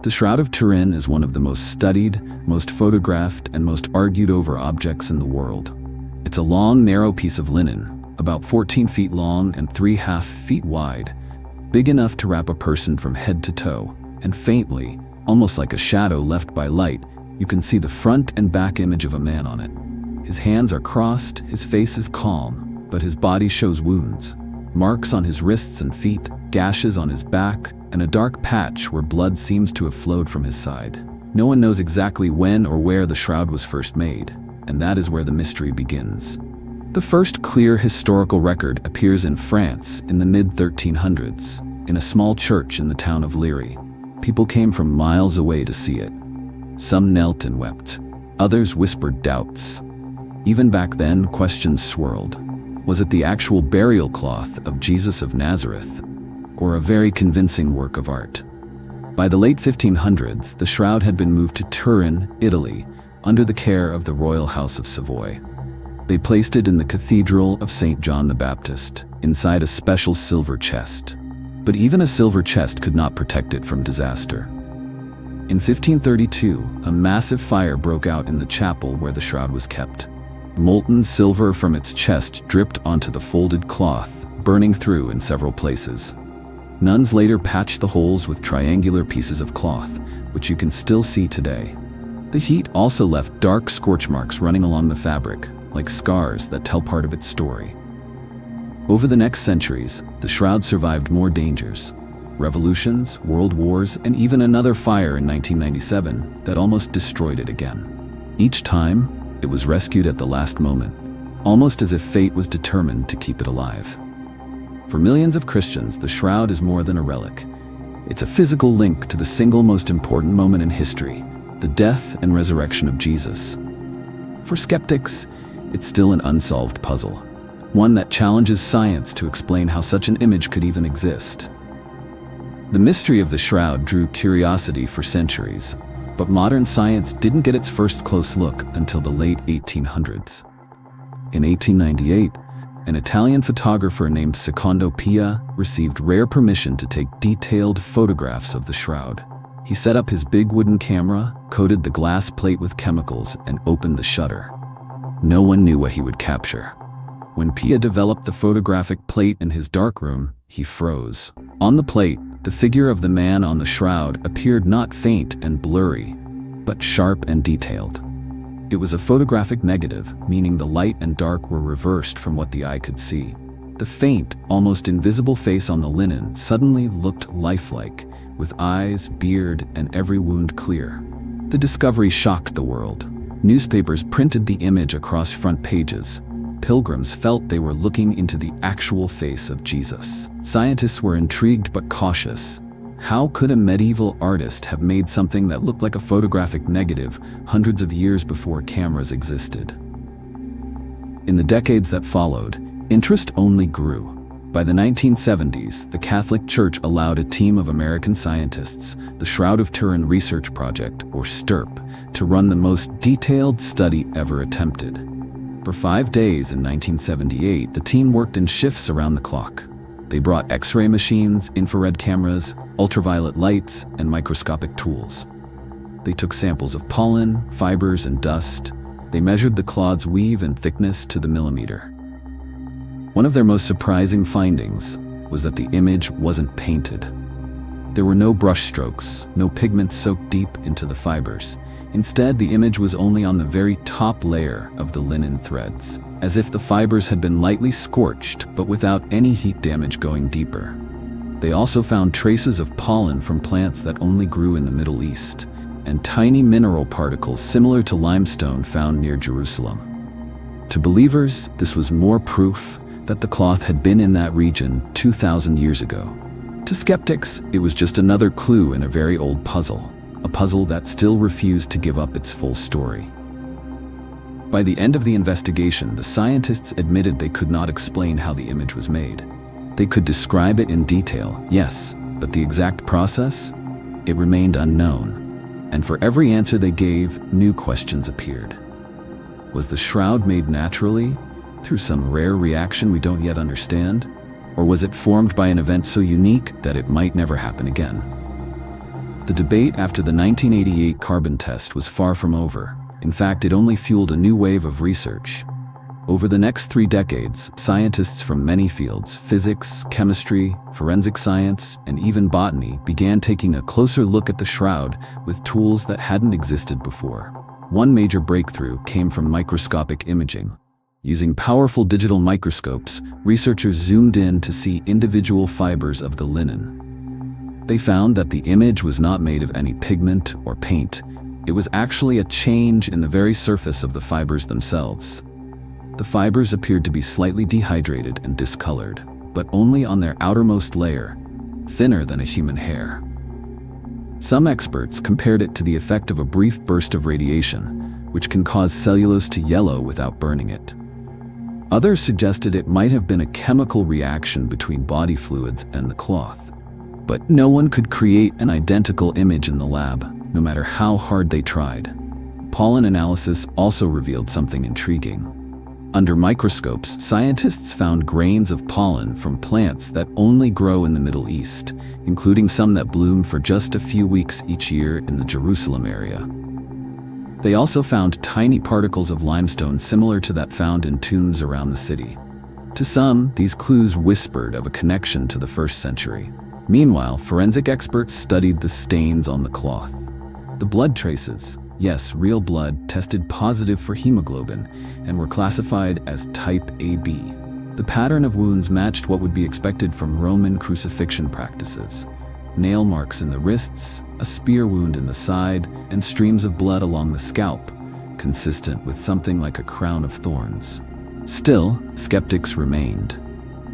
The Shroud of Turin is one of the most studied, most photographed, and most argued over objects in the world. It's a long, narrow piece of linen, about 14 feet long and 3.5 feet wide, big enough to wrap a person from head to toe, and faintly, almost like a shadow left by light, you can see the front and back image of a man on it. His hands are crossed, his face is calm, but his body shows wounds, marks on his wrists and feet, gashes on his back, and a dark patch where blood seems to have flowed from his side. No one knows exactly when or where the shroud was first made, and that is where the mystery begins. The first clear historical record appears in France in the mid-1300s, in a small church in the town of Liry. People came from miles away to see it. Some knelt and wept. Others whispered doubts. Even back then, questions swirled. Was it the actual burial cloth of Jesus of Nazareth, or a very convincing work of art? By the late 1500s, the shroud had been moved to Turin, Italy, under the care of the royal house of Savoy. They placed it in the Cathedral of St. John the Baptist, inside a special silver chest. But even a silver chest could not protect it from disaster. In 1532, a massive fire broke out in the chapel where the shroud was kept. Molten silver from its chest dripped onto the folded cloth, burning through in several places. Nuns later patched the holes with triangular pieces of cloth, which you can still see today. The heat also left dark scorch marks running along the fabric, like scars that tell part of its story. Over the next centuries, the shroud survived more dangers. Revolutions, world wars, and even another fire in 1997 that almost destroyed it again. Each time, it was rescued at the last moment, almost as if fate was determined to keep it alive. For millions of Christians, the shroud is more than a relic. It's a physical link to the single most important moment in history, the death and resurrection of Jesus. For skeptics, it's still an unsolved puzzle, one that challenges science to explain how such an image could even exist. The mystery of the shroud drew curiosity for centuries, but modern science didn't get its first close look until the late 1800s. In 1898, an Italian photographer named Secondo Pia received rare permission to take detailed photographs of the shroud. He set up his big wooden camera, coated the glass plate with chemicals, and opened the shutter. No one knew what he would capture. When Pia developed the photographic plate in his darkroom, he froze. On the plate, the figure of the man on the shroud appeared not faint and blurry, but sharp and detailed. It was a photographic negative, meaning the light and dark were reversed from what the eye could see. The faint, almost invisible face on the linen suddenly looked lifelike, with eyes, beard, and every wound clear. The discovery shocked the world. Newspapers printed the image across front pages. Pilgrims felt they were looking into the actual face of Jesus. Scientists were intrigued but cautious. How could a medieval artist have made something that looked like a photographic negative hundreds of years before cameras existed? In the decades that followed, interest only grew. By the 1970s, the Catholic Church allowed a team of American scientists, the Shroud of Turin Research Project, or STURP, to run the most detailed study ever attempted. For 5 days in 1978, the team worked in shifts around the clock. They brought X-ray machines, infrared cameras, ultraviolet lights, and microscopic tools. They took samples of pollen, fibers, and dust. They measured the cloth's weave and thickness to the millimeter. One of their most surprising findings was that the image wasn't painted. There were no brush strokes, no pigment soaked deep into the fibers. Instead, the image was only on the very top layer of the linen threads, as if the fibers had been lightly scorched, but without any heat damage going deeper. They also found traces of pollen from plants that only grew in the Middle East, and tiny mineral particles similar to limestone found near Jerusalem. To believers, this was more proof that the cloth had been in that region 2,000 years ago. To skeptics, it was just another clue in a very old puzzle, a puzzle that still refused to give up its full story. By the end of the investigation, the scientists admitted they could not explain how the image was made. They could describe it in detail, yes, but the exact process? It remained unknown. And for every answer they gave, new questions appeared. Was the shroud made naturally, through some rare reaction we don't yet understand? Or was it formed by an event so unique that it might never happen again? The debate after the 1988 carbon test was far from over. In fact, it only fueled a new wave of research. Over the next 3 decades, scientists from many fields, physics, chemistry, forensic science, and even botany, began taking a closer look at the shroud with tools that hadn't existed before. One major breakthrough came from microscopic imaging. Using powerful digital microscopes, researchers zoomed in to see individual fibers of the linen. They found that the image was not made of any pigment or paint. It was actually a change in the very surface of the fibers themselves. The fibers appeared to be slightly dehydrated and discolored, but only on their outermost layer, thinner than a human hair. Some experts compared it to the effect of a brief burst of radiation, which can cause cellulose to yellow without burning it. Others suggested it might have been a chemical reaction between body fluids and the cloth. But no one could create an identical image in the lab, no matter how hard they tried. Pollen analysis also revealed something intriguing. Under microscopes, scientists found grains of pollen from plants that only grow in the Middle East, including some that bloom for just a few weeks each year in the Jerusalem area. They also found tiny particles of limestone similar to that found in tombs around the city. To some, these clues whispered of a connection to the 1st century. Meanwhile, forensic experts studied the stains on the cloth. The blood traces, yes, real blood, tested positive for hemoglobin and were classified as type AB. The pattern of wounds matched what would be expected from Roman crucifixion practices. Nail marks in the wrists, a spear wound in the side, and streams of blood along the scalp, consistent with something like a crown of thorns. Still, skeptics remained.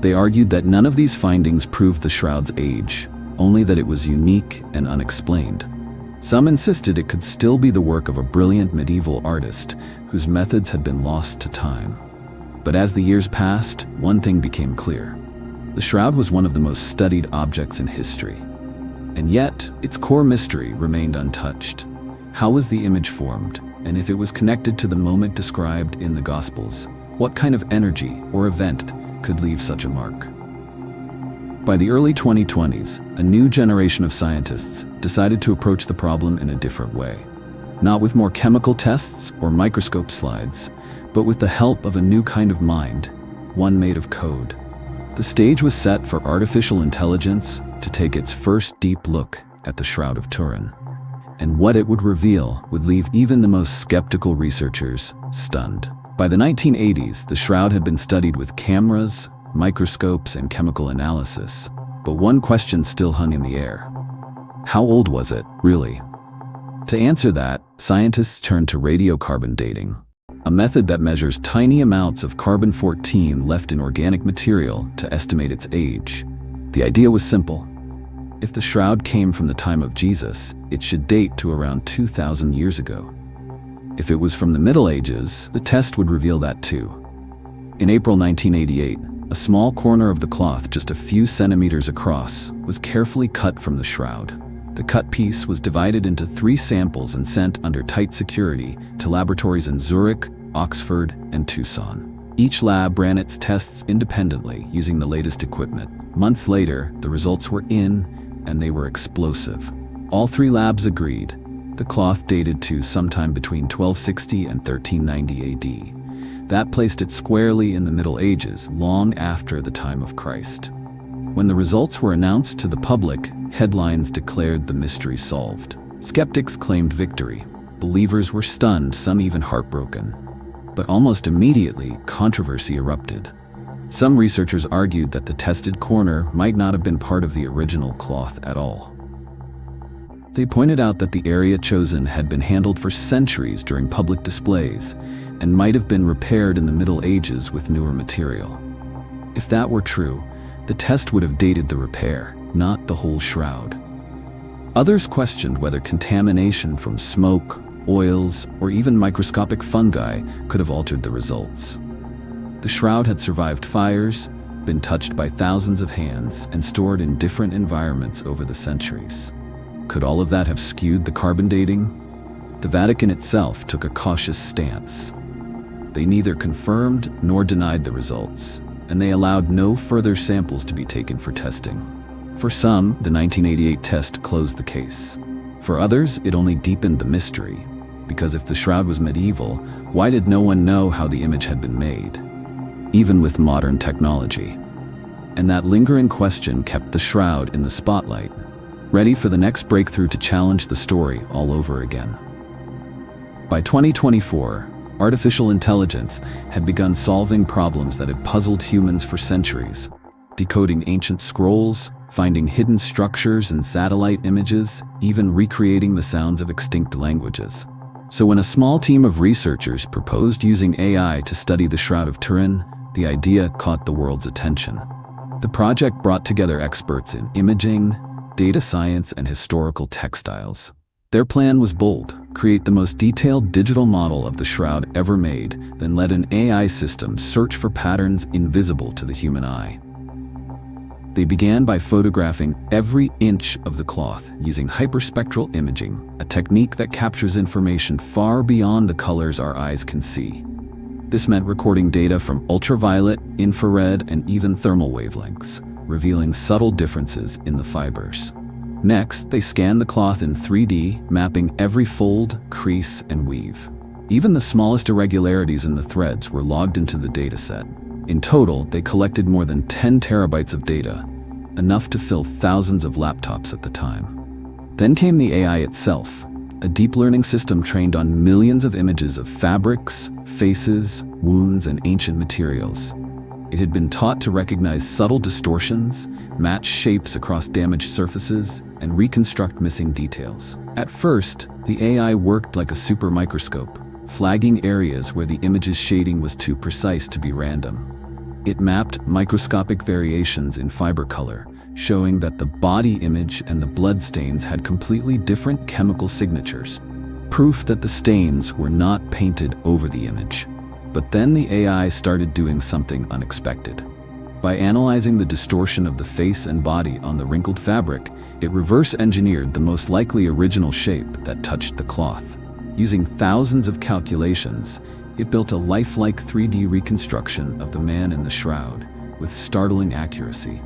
They argued that none of these findings proved the shroud's age, only that it was unique and unexplained. Some insisted it could still be the work of a brilliant medieval artist whose methods had been lost to time. But as the years passed, one thing became clear. The shroud was one of the most studied objects in history. And yet, its core mystery remained untouched. How was the image formed? And if it was connected to the moment described in the Gospels, what kind of energy or event could leave such a mark? By the early 2020s, a new generation of scientists decided to approach the problem in a different way. Not with more chemical tests or microscope slides, but with the help of a new kind of mind, one made of code. The stage was set for artificial intelligence to take its first deep look at the Shroud of Turin. And what it would reveal would leave even the most skeptical researchers stunned. By the 1980s, the shroud had been studied with cameras, microscopes, and chemical analysis. But one question still hung in the air. How old was it, really? To answer that, scientists turned to radiocarbon dating, a method that measures tiny amounts of carbon-14 left in organic material to estimate its age. The idea was simple. If the shroud came from the time of Jesus, it should date to around 2,000 years ago. If it was from the Middle Ages, the test would reveal that too. In April 1988, a small corner of the cloth just a few centimeters across was carefully cut from the shroud. The cut piece was divided into 3 samples and sent under tight security to laboratories in Zurich, Oxford, and Tucson. Each lab ran its tests independently using the latest equipment. Months later, the results were in, and they were explosive. All 3 labs agreed. The cloth dated to sometime between 1260 and 1390 AD. That placed it squarely in the Middle Ages, long after the time of Christ. When the results were announced to the public, headlines declared the mystery solved. Skeptics claimed victory. Believers were stunned, some even heartbroken. But almost immediately, controversy erupted. Some researchers argued that the tested corner might not have been part of the original cloth at all. They pointed out that the area chosen had been handled for centuries during public displays and might have been repaired in the Middle Ages with newer material. If that were true, the test would have dated the repair, not the whole shroud. Others questioned whether contamination from smoke, oils, or even microscopic fungi could have altered the results. The shroud had survived fires, been touched by thousands of hands, and stored in different environments over the centuries. Could all of that have skewed the carbon dating? The Vatican itself took a cautious stance. They neither confirmed nor denied the results, and they allowed no further samples to be taken for testing. For some, the 1988 test closed the case. For others, it only deepened the mystery, because if the shroud was medieval, why did no one know how the image had been made, even with modern technology? And that lingering question kept the shroud in the spotlight, ready for the next breakthrough to challenge the story all over again. By 2024, artificial intelligence had begun solving problems that had puzzled humans for centuries, decoding ancient scrolls, finding hidden structures in satellite images, even recreating the sounds of extinct languages. So when a small team of researchers proposed using AI to study the Shroud of Turin, the idea caught the world's attention. The project brought together experts in imaging, data science, and historical textiles. Their plan was bold: create the most detailed digital model of the shroud ever made, then let an AI system search for patterns invisible to the human eye. They began by photographing every inch of the cloth using hyperspectral imaging, a technique that captures information far beyond the colors our eyes can see. This meant recording data from ultraviolet, infrared, and even thermal wavelengths, revealing subtle differences in the fibers. Next, they scanned the cloth in 3D, mapping every fold, crease, and weave. Even the smallest irregularities in the threads were logged into the dataset. In total, they collected more than 10 terabytes of data, enough to fill thousands of laptops at the time. Then came the AI itself, a deep learning system trained on millions of images of fabrics, faces, wounds, and ancient materials. It had been taught to recognize subtle distortions, match shapes across damaged surfaces, and reconstruct missing details. At first, the AI worked like a super microscope, flagging areas where the image's shading was too precise to be random. It mapped microscopic variations in fiber color, showing that the body image and the blood stains had completely different chemical signatures, proof that the stains were not painted over the image. But then the AI started doing something unexpected. By analyzing the distortion of the face and body on the wrinkled fabric, it reverse-engineered the most likely original shape that touched the cloth. Using thousands of calculations, it built a lifelike 3D reconstruction of the man in the shroud, with startling accuracy.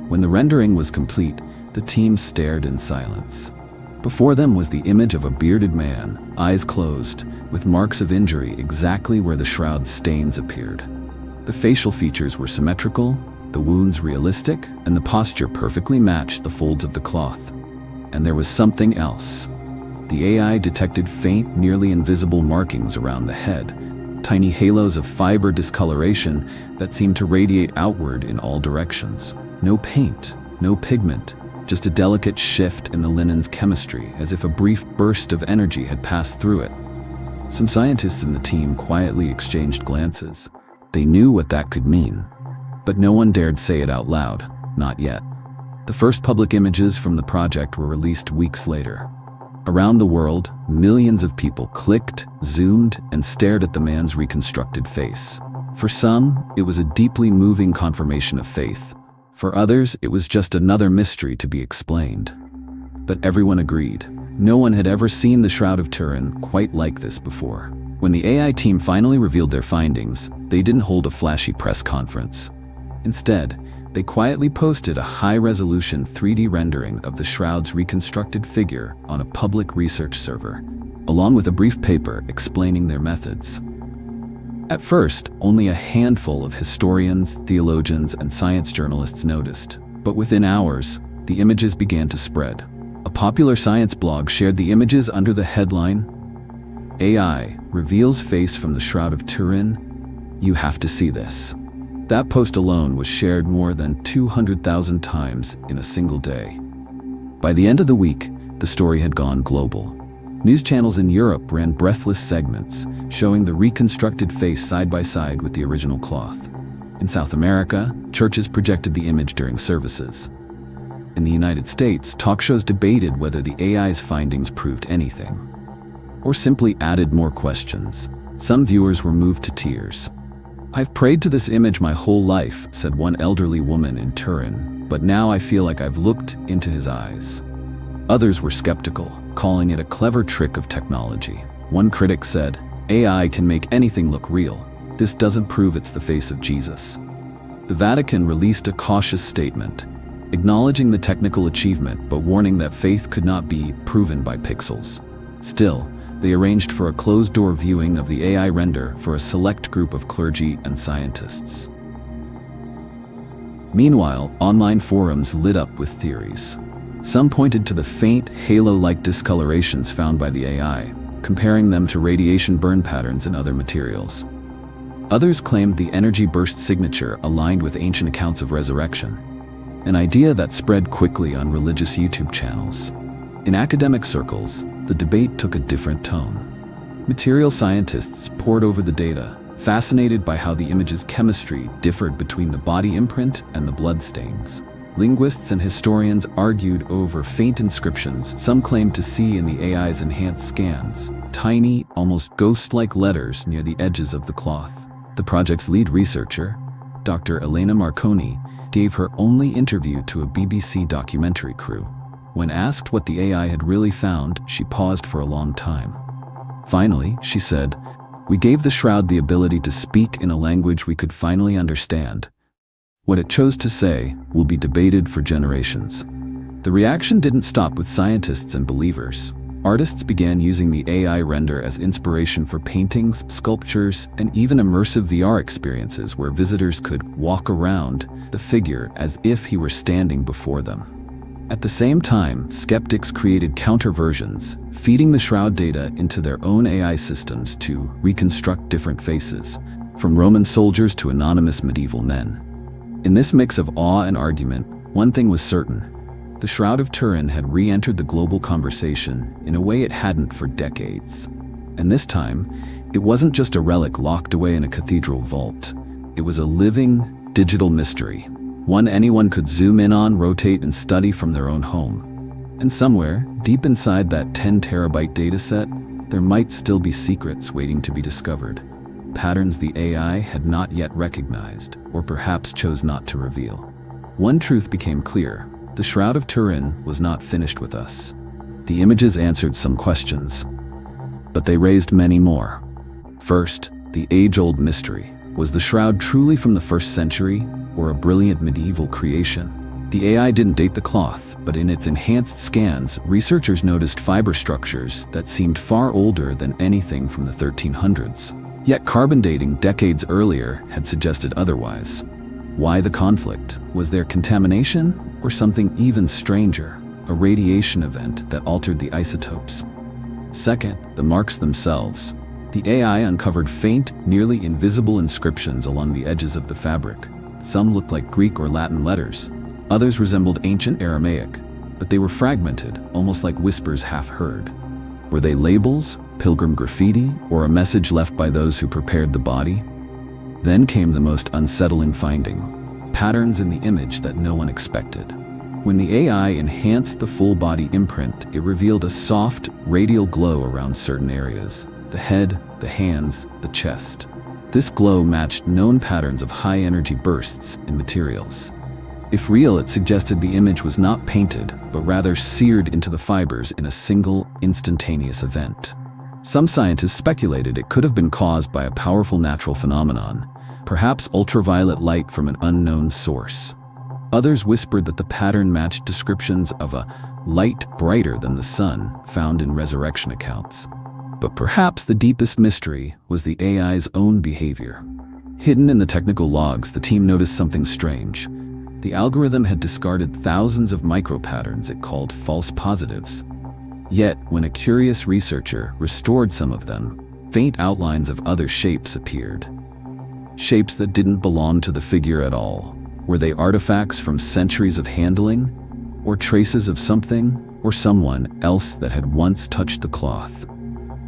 When the rendering was complete, the team stared in silence. Before them was the image of a bearded man, eyes closed, with marks of injury exactly where the shroud's stains appeared. The facial features were symmetrical, the wounds realistic, and the posture perfectly matched the folds of the cloth. And there was something else. The AI detected faint, nearly invisible markings around the head, tiny halos of fiber discoloration that seemed to radiate outward in all directions. No paint, no pigment, just a delicate shift in the linen's chemistry, as if a brief burst of energy had passed through it. Some scientists in the team quietly exchanged glances. They knew what that could mean, but no one dared say it out loud, not yet. The first public images from the project were released weeks later. Around the world, millions of people clicked, zoomed, and stared at the man's reconstructed face. For some, it was a deeply moving confirmation of faith. For others, it was just another mystery to be explained. But everyone agreed. No one had ever seen the Shroud of Turin quite like this before. When the AI team finally revealed their findings, they didn't hold a flashy press conference. Instead, they quietly posted a high-resolution 3D rendering of the shroud's reconstructed figure on a public research server, along with a brief paper explaining their methods. At first, only a handful of historians, theologians, and science journalists noticed, but within hours, the images began to spread. A popular science blog shared the images under the headline, "AI reveals face from the Shroud of Turin. You have to see this." That post alone was shared more than 200,000 times in a single day. By the end of the week, the story had gone global. News channels in Europe ran breathless segments, showing the reconstructed face side by side with the original cloth. In South America, churches projected the image during services. In the United States, talk shows debated whether the AI's findings proved anything, or simply added more questions. Some viewers were moved to tears. "I've prayed to this image my whole life," said one elderly woman in Turin, "but now I feel like I've looked into his eyes." Others were skeptical, calling it a clever trick of technology. One critic said, "AI can make anything look real. This doesn't prove it's the face of Jesus." The Vatican released a cautious statement. acknowledging the technical achievement but warning that faith could not be proven by pixels. Still, they arranged for a closed-door viewing of the AI render for a select group of clergy and scientists. Meanwhile, online forums lit up with theories. Some pointed to the faint, halo-like discolorations found by the AI, comparing them to radiation burn patterns in other materials. Others claimed the energy burst signature aligned with ancient accounts of resurrection, an idea that spread quickly on religious YouTube channels. In academic circles, the debate took a different tone. Material scientists pored over the data, fascinated by how the image's chemistry differed between the body imprint and the blood stains. Linguists and historians argued over faint inscriptions some claimed to see in the AI's enhanced scans, tiny, almost ghost-like letters near the edges of the cloth. The project's lead researcher, Dr. Elena Marconi, gave her only interview to a BBC documentary crew. When asked what the AI had really found, she paused for a long time. Finally, she said, "We gave the shroud the ability to speak in a language we could finally understand. What it chose to say will be debated for generations." The reaction didn't stop with scientists and believers. Artists began using the AI render as inspiration for paintings, sculptures, and even immersive VR experiences where visitors could walk around the figure as if he were standing before them. At the same time, skeptics created counter versions, feeding the shroud data into their own AI systems to reconstruct different faces, from Roman soldiers to anonymous medieval men. In this mix of awe and argument, one thing was certain: the Shroud of Turin had re-entered the global conversation in a way it hadn't for decades. And this time, it wasn't just a relic locked away in a cathedral vault. It was a living, digital mystery, one anyone could zoom in on, rotate, and study from their own home. And somewhere, deep inside that 10-terabyte dataset, there might still be secrets waiting to be discovered. Patterns the AI had not yet recognized, or perhaps chose not to reveal. One truth became clear: the Shroud of Turin was not finished with us. The images answered some questions, but they raised many more. First, the age-old mystery. Was the shroud truly from the 1st century, or a brilliant medieval creation? The AI didn't date the cloth, but in its enhanced scans, researchers noticed fiber structures that seemed far older than anything from the 1300s. Yet carbon dating decades earlier had suggested otherwise. Why the conflict? Was there contamination, or something even stranger, a radiation event that altered the isotopes? Second, the marks themselves. The AI uncovered faint, nearly invisible inscriptions along the edges of the fabric. Some looked like Greek or Latin letters. Others resembled ancient Aramaic, but they were fragmented, almost like whispers half heard. Were they labels, pilgrim graffiti, or a message left by those who prepared the body? Then came the most unsettling finding: patterns in the image that no one expected. When the AI enhanced the full body imprint, it revealed a soft, radial glow around certain areas: the head, the hands, the chest. This glow matched known patterns of high-energy bursts in materials. If real, it suggested the image was not painted, but rather seared into the fibers in a single, instantaneous event. Some scientists speculated it could have been caused by a powerful natural phenomenon, perhaps ultraviolet light from an unknown source. Others whispered that the pattern matched descriptions of a light brighter than the sun found in resurrection accounts. But perhaps the deepest mystery was the AI's own behavior. Hidden in the technical logs, the team noticed something strange. The algorithm had discarded thousands of micro-patterns it called false positives. Yet, when a curious researcher restored some of them, faint outlines of other shapes appeared. Shapes that didn't belong to the figure at all. Were they artifacts from centuries of handling? Or traces of something or someone else that had once touched the cloth?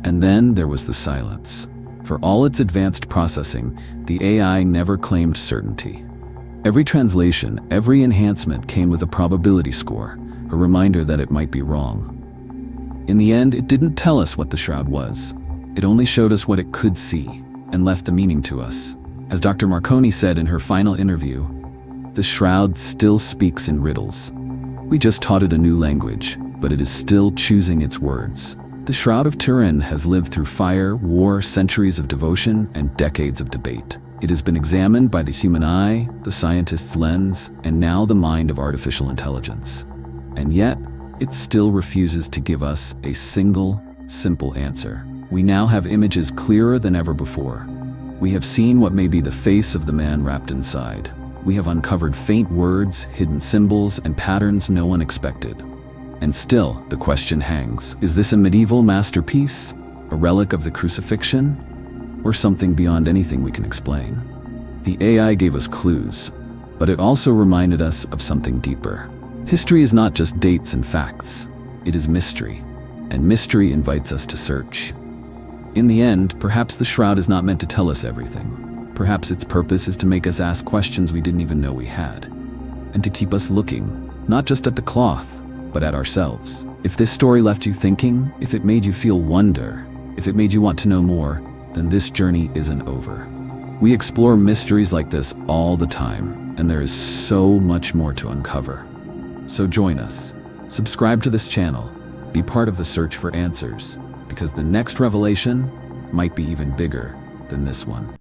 And then there was the silence. For all its advanced processing, the AI never claimed certainty. Every translation, every enhancement came with a probability score, a reminder that it might be wrong. In the end, it didn't tell us what the shroud was. It only showed us what it could see, and left the meaning to us. As Dr. Marconi said in her final interview, the shroud still speaks in riddles. We just taught it a new language, but it is still choosing its words. The Shroud of Turin has lived through fire, war, centuries of devotion, and decades of debate. It has been examined by the human eye, the scientist's lens, and now the mind of artificial intelligence. And yet, it still refuses to give us a single, simple answer. We now have images clearer than ever before. We have seen what may be the face of the man wrapped inside. We have uncovered faint words, hidden symbols, and patterns no one expected. And still, the question hangs. Is this a medieval masterpiece? A relic of the crucifixion? Or something beyond anything we can explain? The AI gave us clues, but it also reminded us of something deeper. History is not just dates and facts. It is mystery, and mystery invites us to search. In the end, perhaps the shroud is not meant to tell us everything. Perhaps its purpose is to make us ask questions we didn't even know we had, and to keep us looking, not just at the cloth, but at ourselves. If this story left you thinking, if it made you feel wonder, if it made you want to know more, then this journey isn't over. We explore mysteries like this all the time, and there is so much more to uncover. So join us. Subscribe to this channel. Be part of the search for answers, because the next revelation might be even bigger than this one.